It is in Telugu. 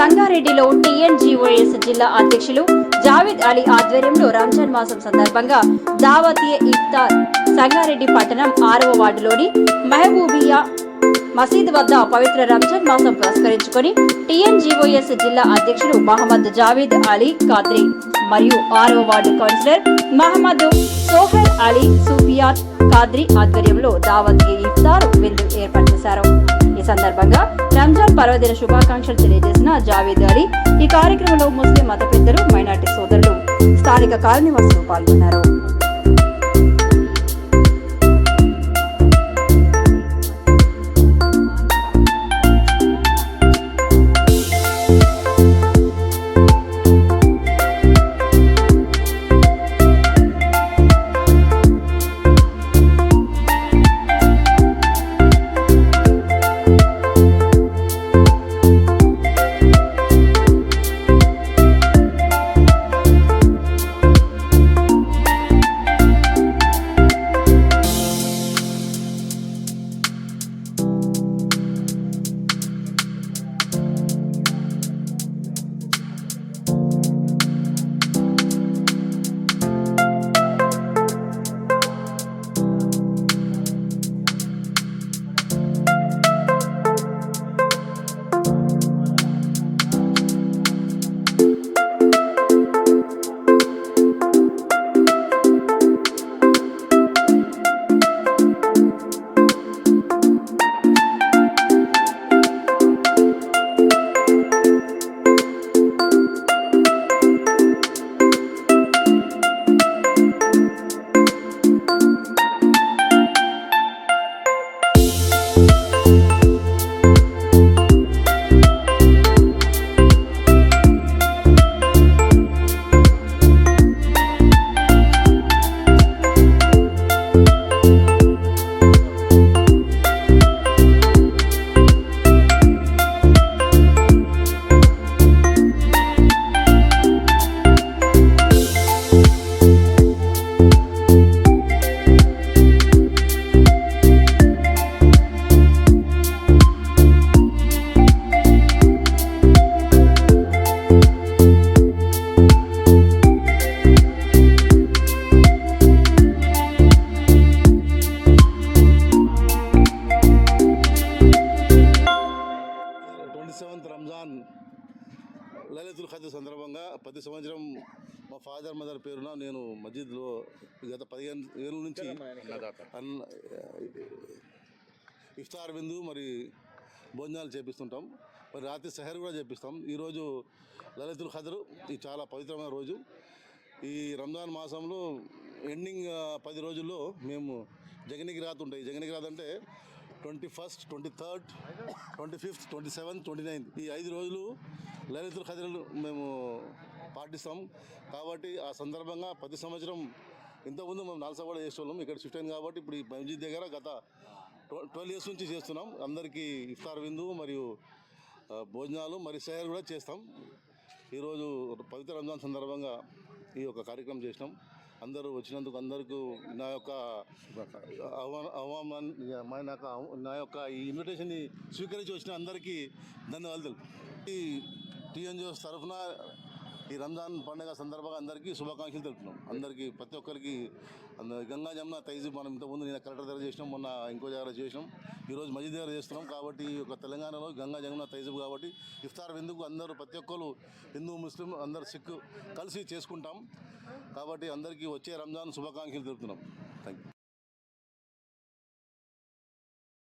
సంగారెడ్డిలో టీఎన్జీఓఎస్ జిల్లా అధ్యక్షులు జావేద్ అలీ ఆధ్వర్యంలో రంజాన్ మాసం సందర్భంగా దావతీయ ఇఫ్తార్ సంగారెడ్డి పట్టణం 6వ వార్డులోని మహబూబియా మసీద్ వద్ద పవిత్ర రంజాన్ మాసం పురస్కరించుకొని టీఎన్జీఓఎస్ జిల్లా అధ్యక్షులు మహమ్మద్ జావేద్ అలీ ఖాద్రీ మరియు 6వ వార్డు కౌన్సిలర్ మహమ్మద్ సోహెల్ అలీ సూఫియాత్ ఖాద్రీ ఆధ్వర్యంలో దావతీయ ఇఫ్తార్ విందు ఏర్పాటు చేశారు. ఈ సందర్భంగా రంజాన్ పర్వదిన శుభాకాంక్షలు తెలియజేసిన జావేద్ అలీ ఈ కార్యక్రమంలో ముస్లిం మత పెద్దలు, మైనార్టీ సోదరులు, స్థానిక కాలనీవాసులు పాల్గొన్నారు. రంజాన్ లైలతుల్ ఖద్ర్ సందర్భంగా ప్రతి సంవత్సరం మా ఫాదర్ మదర్ పేరున నేను మస్జిద్లో గత 15 ఏళ్ళ నుంచి ఇఫ్తార్ విందు మరి భోజనాలు చేపిస్తుంటాం. మరి రాత్రి సెహర్ కూడా చేపిస్తాం. ఈరోజు లైలతుల్ ఖద్ర్, ఇది చాలా పవిత్రమైన రోజు. ఈ రంజాన్ మాసంలో ఎండింగ్ 10 రోజుల్లో మేము జగనిగిరాత్ ఉంటాయి. జగనిగిరాత్ అంటే 21st, 23rd, 25th, 27th, 29th ఈ 5 రోజులు లైలతుల్ ఖద్ర్ మేము పాటిస్తాం. కాబట్టి ఆ సందర్భంగా ప్రతి సంవత్సరం ఇంతకుముందు మేము నాల్సావాడ చేసేవాళ్ళం. ఇక్కడ షిఫ్ట్ అయింది కాబట్టి ఇప్పుడు ఈ మస్జిద్ దగ్గర గత 12 years నుంచి చేస్తున్నాం. అందరికీ ఇఫ్తార్ విందు మరియు భోజనాలు మరి సెహర్ కూడా చేస్తాం. ఈరోజు పవిత్ర రంజాన్ సందర్భంగా ఈ యొక్క కార్యక్రమం చేసినాం. అందరూ వచ్చినందుకు అందరికీ నా యొక్క ఈ ఇన్విటేషన్ని స్వీకరించి వచ్చిన అందరికీ ధన్యవాదాలు. ఈ టీఎన్జీఓఎస్ తరఫున ఈ రంజాన్ పండుగ సందర్భంగా అందరికీ శుభాకాంక్షలు తెలుపుతున్నాం. అందరికీ ప్రతి ఒక్కరికి గంగా జమున తైజీబ్ మనం ఇంతకుముందు నేను కలెక్టర్ దగ్గర చేసినాం, మొన్న ఇంకో దగ్గర చేసినాం, ఈరోజు మస్జిద్ దగ్గర చేస్తున్నాం. కాబట్టి ఈ యొక్క తెలంగాణలో గంగా జమున తైజీబ్ కాబట్టి ఇఫ్తార్ విందుకు అందరూ ప్రతి ఒక్కరు హిందూ, ముస్లిం, అందరు సిక్ కలిసి చేసుకుంటాం. కాబట్టి అందరికీ వచ్చే రంజాన్ శుభాకాంక్షలు తెలుపుతున్నాం. Thank you.